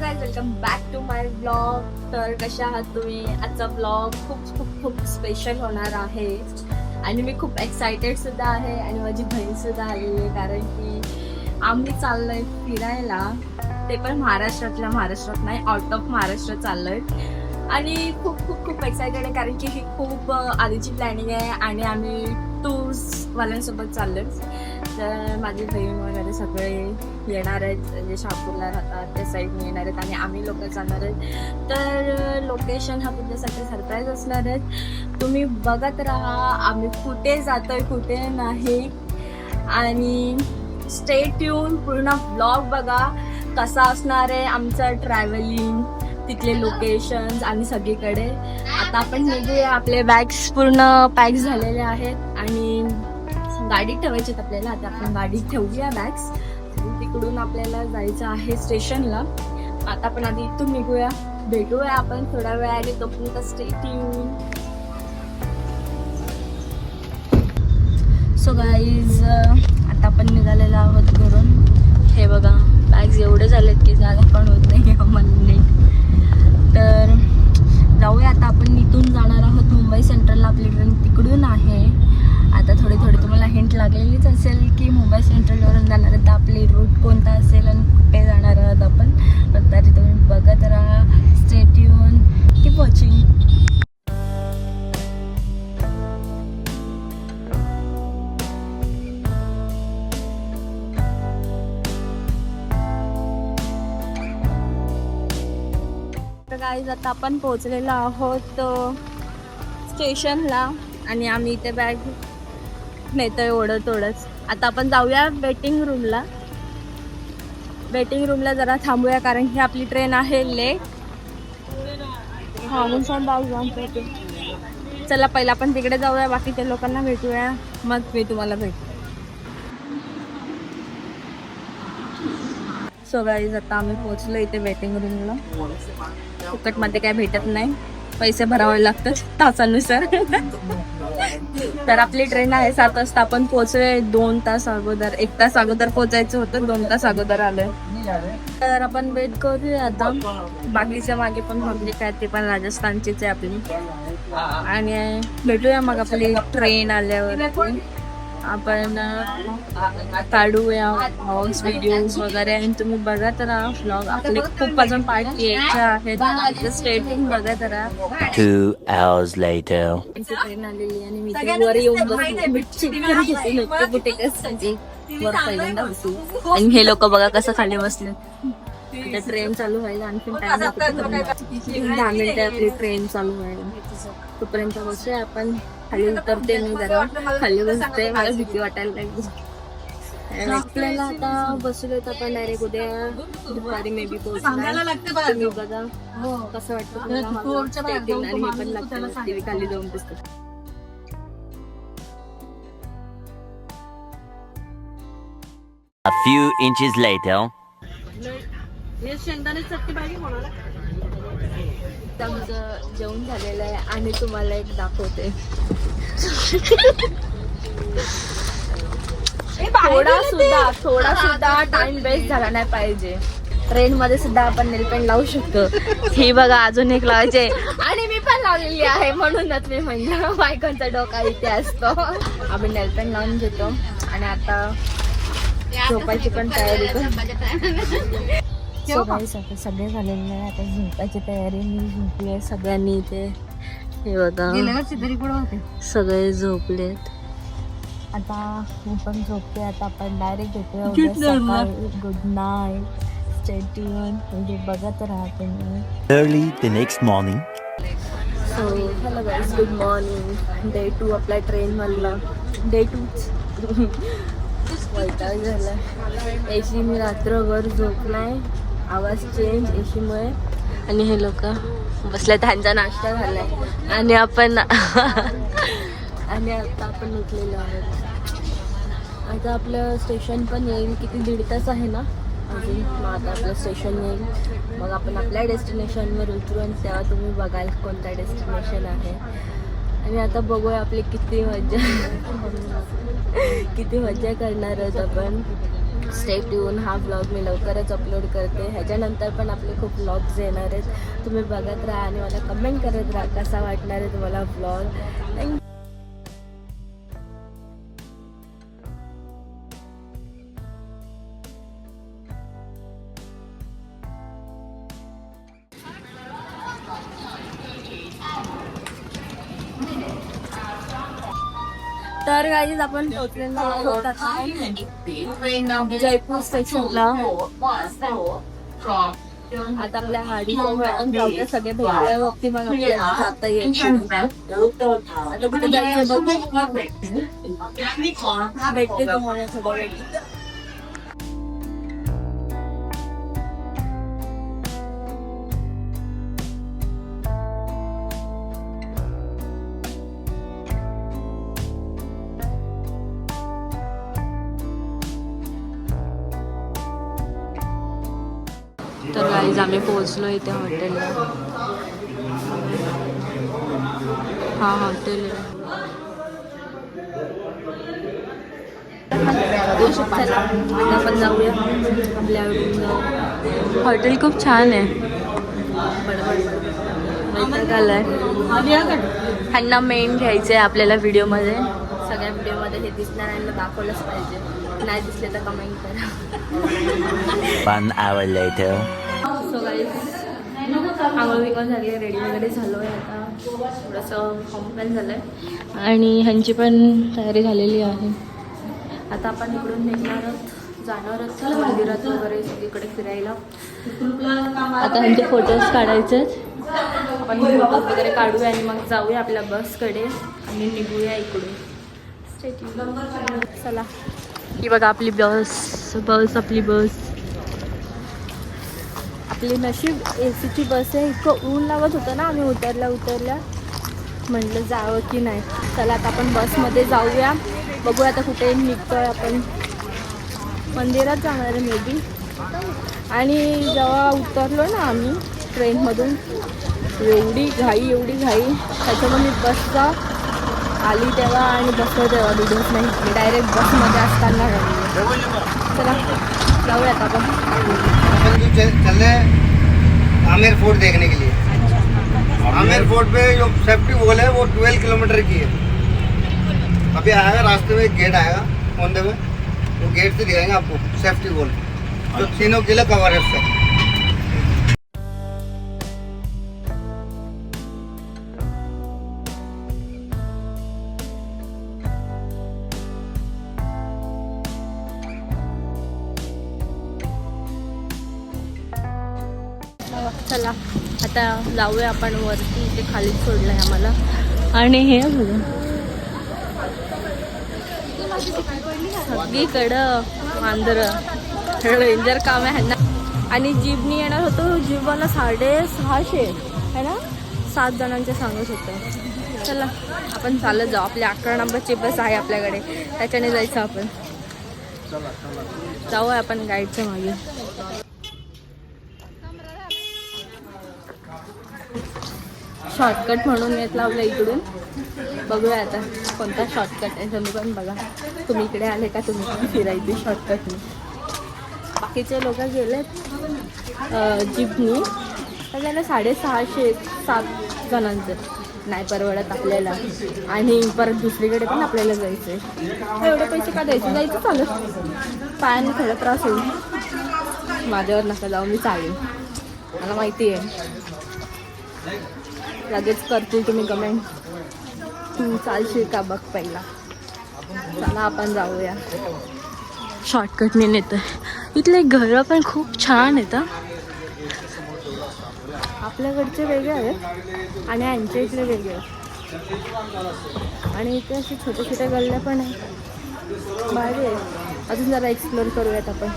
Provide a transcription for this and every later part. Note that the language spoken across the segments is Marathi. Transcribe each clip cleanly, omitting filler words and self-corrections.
Guys, welcome back to my blog. तर कशा आहात तुम्ही? आजचा ब्लॉग खूप स्पेशल होणार आहे आणि मी खूप एक्सायटेड सुद्धा आहे आणि माझी बहीण सुद्धा आलेली आहे, कारण की आम्ही चाललोय फिरायला. ते पण महाराष्ट्रात नाही, आउट ऑफ महाराष्ट्र चाललोय आणि खूप एक्सायटेड आहे, कारण की ही खूप आधीची प्लॅनिंग आहे आणि आम्ही टूर्सवाल्यांसोबत चाललोय. तर माझी बहीण वगैरे सगळे येणार आहेत, जे शहापूरला राहतात त्या साईडने येणार आहेत आणि आम्ही लोक जाणार आहेत. तर लोकेशन हा तुमच्यासाठी सरप्राईज असणार आहे. तुम्ही बघत राहा आम्ही कुठे जातोय कुठे नाही, आणि स्टे ट्यून. पूर्ण ब्लॉग बघा कसा असणार आहे आमचं ट्रॅव्हलिंग, तिथले लोकेशन्स आणि सगळीकडे. आता आपण निघूया. आपले बॅग्स पूर्ण पॅक झालेले आहेत आणि गाडीत ठेवायचे आहेत आपल्याला. आता आपण गाडीत ठेवूया बॅग्स. तिकडून आपल्याला जायचं आहे स्टेशनला. आता आपण आधी इथून निघूया. भेटूया आपण थोड्या वेळाने, तोपर्यंत स्टे ट्यून. सो गाईज, आता आपण निघालेलो आहोत घरून. हे बघा बॅग्स एवढे झालेत की जागा पण होत नाही आम्हाला नीट. तर जाऊया आता. आपण इथून जाणार आहोत मुंबई सेंट्रलला. आपली ट्रेन तिकडून आहे. आता थोडी तुम्हाला हिंट लागलेलीच असेल की मुंबई सेंट्रलवरून जाणार आहे, तर आपली रूट कोणता असेल आणि कुठे जाणार आहोत आपण. पण तरी तुम्ही बघत राहा. Stay tune, keep watching. Guys, आता आपण पोहोचलेलो आहोत स्टेशनला आणि आम्ही इथे बॅग नेतोय ओढत. आता आपण जाऊया वेटिंग रूमला जरा थांबूया, कारण की आपली ट्रेन आहे लेट. चला पहिला आपण तिकडे जाऊया, बाकीच्या लोकांना भेटूया, मग मी तुम्हाला भेटू. सो गाईज, आता आम्ही पोहोचलो इथे वेटिंग रूमला. फुकटमध्ये काय भेटत नाही, पैसे भरावे लागतात तासानुसार. तर आपली ट्रेन आहे 7 वाजता. आपण पोहोचलोय 2 तास अगोदर. 1 तास अगोदर पोहोचायचं होतं, 2 तास अगोदर आलोय. तर आपण वेट करूया आता. बाकीच्या मागे पण पब्लिक आहे, ते पण राजस्थानचीच आहे आपली. आणि भेटूया मग आपली ट्रेन आल्यावर. आपण काढूया व्लॉग्स, व्हिडिओज वगैरे, आणि तुम्ही बघत राहा व्लॉग. आपले खूप अजून पार्ट यायचे आहेत. स्टेटिंग बघत राहा. 2 hours later. ट्रेन आलेली आणि मी वर येऊन वर पहिल्यांदा बसू. आणि हे लोक बघा कसं खाली बसले. ट्रेन चालू व्हायला आणखी टाइम लागतो. 10 मिनिटं आपली ट्रेन चालू व्हायला. तोपर्यंत बसूया आपण. खाली उतरते मी जरा, खाली बसते, मला भीती वाटायला लागली. आपल्याला आता बसलोय तर आपण डायरेक्ट उद्या दुपारी मे बी पोहोचणार. तुम्ही बघा कसं वाटतं आणि मी पण लागतं खाली जाऊन बसतो. A few inches later. आमचं जेवण झालेलं आहे आणि तुम्हाला एक दाखवते. थोडा सुद्धा टाइम वेस्ट झाला नाही पाहिजे. ट्रेन मध्ये सुद्धा आपण नेलपेंट लावू शकतो. ही बघा अजून एक लावायचे आणि मी पण लावलेली आहे, म्हणूनच मी म्हणलं बायकांचा डोका इथे असतो. आम्ही नेलपेंट लावून घेतो आणि आता झोपायची पण तयारी करतो. सगळे झालेले आहे. आता झोपायची तयारी. मी झोपली, सगळ्यांनी इथे हे बघा सगळे झोपलेत. आता मी पण झोपते. आता आपण डायरेक्ट भेटूया. Good night. Stay tune. म्हणजे बघत राहा तुम्ही. Early the next morning. So hello guys, good morning. Day 2 आपल्या ट्रेन मधला. डे 2 वैताग झाला. एसी मी रात्रभर झोपलाय. आवाज चेंज एसीमुळे. आणि हे लोक बसले, त्यांचा नाश्ता झालाय आणि आपण आणि आता आपण उठलेलो आहोत. आता आपलं स्टेशन पण येईल. किती 1.5 तास आहे ना अजून. मग आता आपलं स्टेशन येईल, मग आपण आपल्या डेस्टिनेशनवर उतरू आणि तेव्हा तुम्ही बघाल कोणता डेस्टिनेशन आहे. आणि आता बघूया आपली किती मजा करणार आहोत आपण. Stay tune. हा व्लॉग मी लवकरच अपलोड करते. ह्याच्यानंतर पण आपले खूप व्लॉग्स येणार आहेत. तुम्ही बघत राहा आणि मला कमेंट करत राहा कसा वाटणार आहे तुम्हाला व्लॉग. तर गाईज आपण पोहोचलेलो आहोत आता जयपूर स्टेशनला. आता आपल्या गाडी जाऊया सगळे भेटल्या वक्ती मग आपल्याला जाता येईल. आता कुठे जायचं बघू भेटते तुम्हाला सगळं. तर गाईज आम्ही पोहोचलो इथे हॉटेलला. हा हॉटेल आपण जाऊया आपल्या हॉटेल खूप छान आहे. ह्यांना मेन घ्यायचं आहे आपल्याला व्हिडिओमध्ये. सगळ्या व्हिडिओमध्ये हे दिसणार आणि दाखवलंच पाहिजे. नाही दिसले तर कमेंट करा. 1 hour later. सो गाईज आंघोळ बिंघोळ झाली, रेडी वगैरे झालो आहे. आता थोडंसं फॉर्म पण झालं आहे आणि ह्यांची पण तयारी झालेली आहे. आता आपण इकडून निघणार आहोत, जाणार आहोत मंदिरात वगैरे सगळीकडे फिरायला. आता ह्यांचे फोटोज काढायचे आहेत. आपण फोटोज वगैरे काढूया आणि मग जाऊया आपल्या बसकडे आणि निघूया इकडून. चला ही बघा आपली बस आपली बस. आपली नशीब एसीची बस आहे. इतकं ऊन लागत होतं ना, आम्ही उतरल्या म्हटलं जावं की नाही. चला आता आपण बसमध्ये जाऊया. बघूया आता कुठे निघतोय आपण. मंदिरात जाणार आहे मे बी. आणि जेव्हा उतरलो ना आम्ही ट्रेनमधून एवढी घाई त्याच्यामुळे मी बसचा आली तेव्हा आणि बसलो तेव्हा व्हिडिओज नाही घेतली. डायरेक्ट बसमध्ये असताना चला जाऊया आता आपण. चल रहे आमेर फोर्ट देखने के लिए. आमेर फोर्ट पे जो सेफ्टी वॉल है वो 12 किलोमीटर की है. अभी आएगा रास्ते में एक गेट आएगा ऑन द वे. वो गेट से दिखाएंगे आपको सेफ्टी वॉल जो तीनों किले कवर है उससे. चला आता जाऊया आपण वरती. इथे खाली सोडलं आहे आम्हाला. आणि हे सगळीकडं वांदरं रेंजर काम आहे ह्यांना. आणि जीपनी येणार होतो. जीपवाला 650 है ना, 7 जणांचे सांगत होतं. चला आपण चालत जाऊ. आपल्या 11 नंबरची बस आहे आपल्याकडे, त्याच्याने जायचं आपण. जाऊया आपण गाईडच्या मागे. शॉर्टकट म्हणून येत लावलं इकडून. बघूया आता कोणता शॉर्टकट आहे. तुम्ही पण बघा. तुम्ही इकडे आले का तुम्ही पण फिरायची शॉर्टकटने. बाकीचे लोक गेलेत जीपनी. तर त्याला 650 7 जणांचं नाही परवडत आपल्याला. आणि परत दुसरीकडे पण आपल्याला जायचं आहे. एवढे पैसे का द्यायचे. जायचं चालत. पायाने थोडा त्रास होईल. माझ्यावर नका जाऊ, मी चालेल. मला माहिती आहे. लगेच करतील तुम्ही कमेंट, तू चालशील का बघ पहिला. चला आपण जाऊया. शॉर्टकटने नेतं. इथले घरं पण खूप छान आहेत. आपल्याकडचे वेगळे आहेत आणि यांच्या इथले वेगळे आहेत. आणि इथे असे छोटे छोटे गल्ल्या पण आहेत. भारी आहे. अजून जरा एक्सप्लोर करूयात आपण.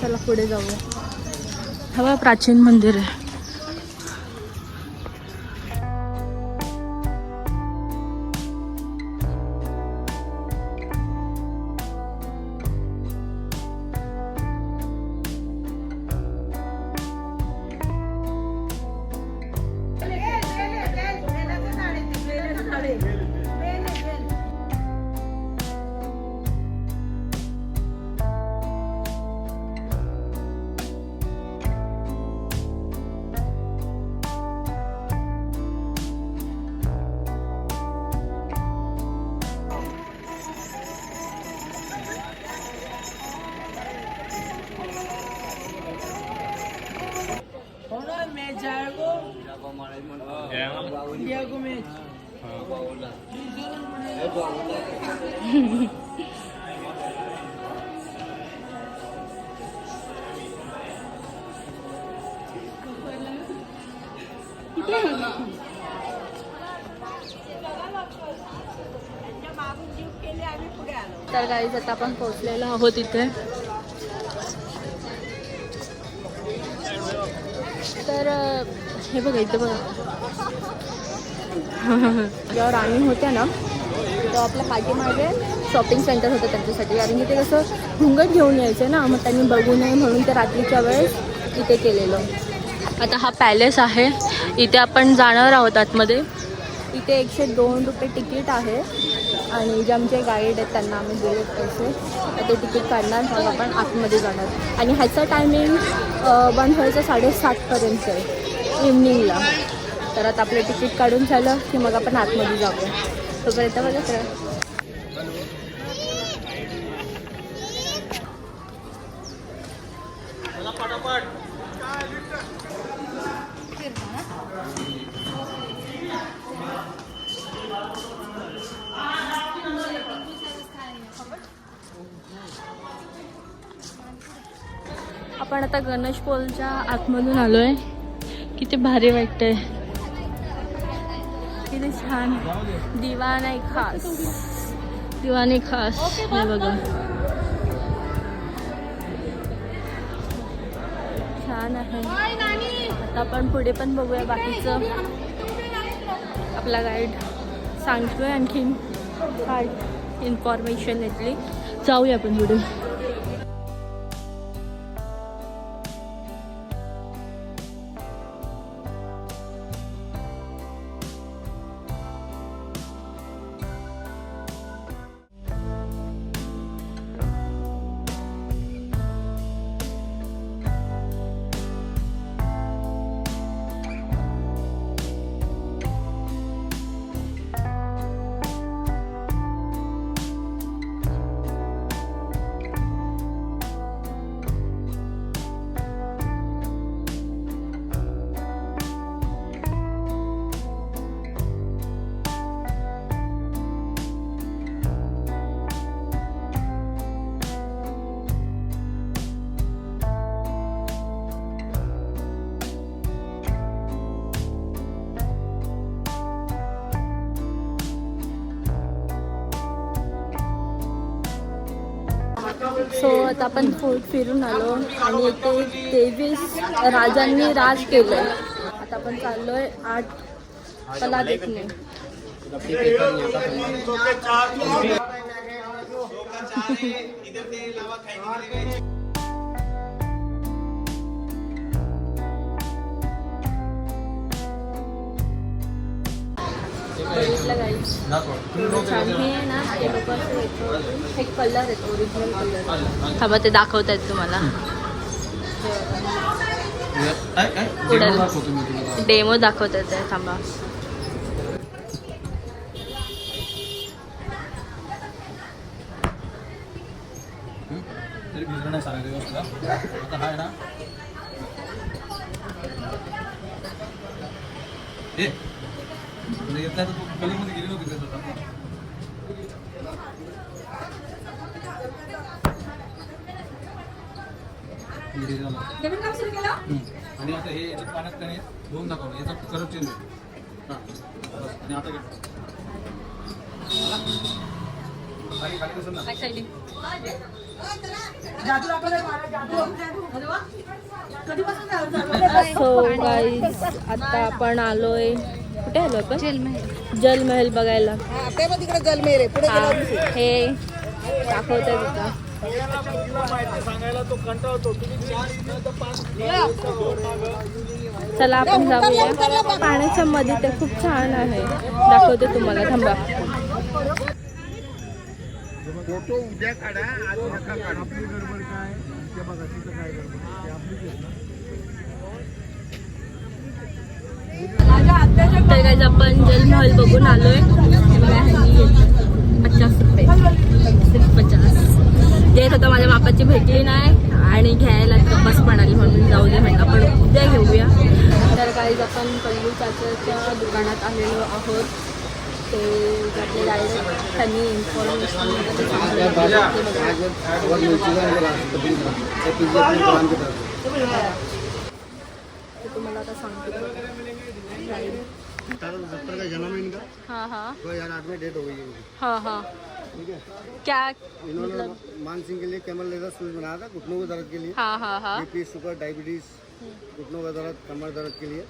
चला पुढे जाऊया. हवा प्राचीन मंदिर आहे. तर गाईज आता आपण पोहोचलेलो आहोत इथे. तर हे बघा इथे बघा जेव्हा राणी होत्या ना तेव्हा आपल्या पाठीमागे शॉपिंग सेंटर होतं त्यांच्यासाठी, कारण की ते कसं घुंगट घेऊन यायचं ना, मग त्यांनी बघू नये म्हणून ते रात्रीच्या वेळेस इथे केलेलं. आता हा पॅलेस आहे, इथे आपण जाणार आहोत आतमध्ये. इथे 102 रुपये तिकीट आहे आणि जे आमचे गाईड आहेत त्यांना आम्ही दिले पैसे, तर ते तिकीट काढणार मग आपण आतमध्ये जाणार. आणि ह्याचं टायमिंग बंद व्हायचं 7:30पर्यंत आहे इव्हनिंगला. तर आता आपलं तिकीट काढून झालं की मग आपण आतमध्ये जाऊ. तोपर्यंत बघत राहा. आपण आता गणेश पोलच्या आतमधून आलोय. किती भारी वाटतंय, किती छान. दिवाने खास, दिवाने खास हे बघा छान आहे. आता आपण पुढे पण बघूया बाकीचं. आपला गाईड सांगतोय आणखीन काय इन्फॉर्मेशन घेतली. जाऊया आपण पुढे. सो आता आपण फोर्ट फिरून आलो आणि इथे 23 राजांनी राज केलं. आता आपण चाललोय 8 कला देखणे. बघितलं गाईज छान. हे आहे ना ते लोक असं येतो, एक कलर येतो ओरिजिनल कलर. थांबा ते दाखवत आहेत तुम्हाला, डेमो दाखवत आहेत. थांबा आणि आता हे याच्यात पाण्यात त्याने धुवून दाखवलं, याचा कलर चेंज होईल. आणि आता सो गाईज आता आपण आलोय, कुठे आलो आपण? जलमहल बघायला. हे दाखवत आहे चला आपण जाऊया. पाण्याच्या मध्ये ते खूप छान आहे, दाखवते तुम्हाला. थांबा फोटो उद्या काढा, आज नका काढा. आपली गडबड काय ते बघा, तिथं काय गडबड ते आपली ना. तर गाईज आपण जलमहल बघून आलोय. 50 रुपये 50 देत होतं. माझ्या बापाची भेटली नाही आणि घ्यायला बस पण आली म्हणून जाऊ दे म्हणलं, पण उद्या घेऊया. तर काय गाईज आपण पल्लू चाचाच्या दुकानात आलेलो आहोत. ते आपले डायरेक्ट त्यांनी इन्फॉर्मेशन तुम्हाला आता सांगतो. 1870 का जन्म है इनका. हाँ हाँ 2008 में डेट हो गई है उनकी. हाँ हाँ. ठीक है. क्या इन्होंने मतलब? मान सिंह के लिए कैमल लेदर शूज बनाया था घुटनों के दर्द के लिए. हाँ हाँ हाँ. बीपी, शुगर, डायबिटीज, घुटनों का दर्द, कमर दर्द के लिए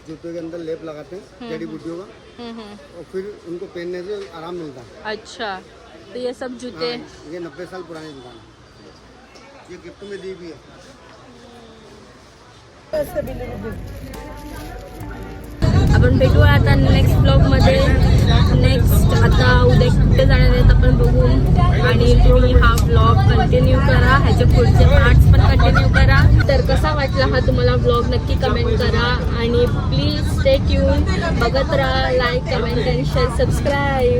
जूतों के अंदर लेप लगाते हैं जड़ी बूटियों का, और फिर उनको पहनने से आराम मिलता है. अच्छा, तो ये सब जूते. हाँ, ये 90 साल पुरानी दुकान है. ये गिफ्ट में दी भी है. आपण भेटूया आता नेक्स्ट ब्लॉगमध्ये. नेक्स्ट आता उद्या कुठे जाणार आहेत आपण बघू. आणि तुम्ही हा ब्लॉग कंटिन्यू करा, ह्याचे पुढचे पार्ट्स पण कंटिन्यू करा. तर कसा वाटला हा तुम्हाला ब्लॉग नक्की कमेंट करा. आणि प्लीज स्टे ट्यून, बघत राहा. लाईक, कमेंट आणि शेअर, सबस्क्राईब.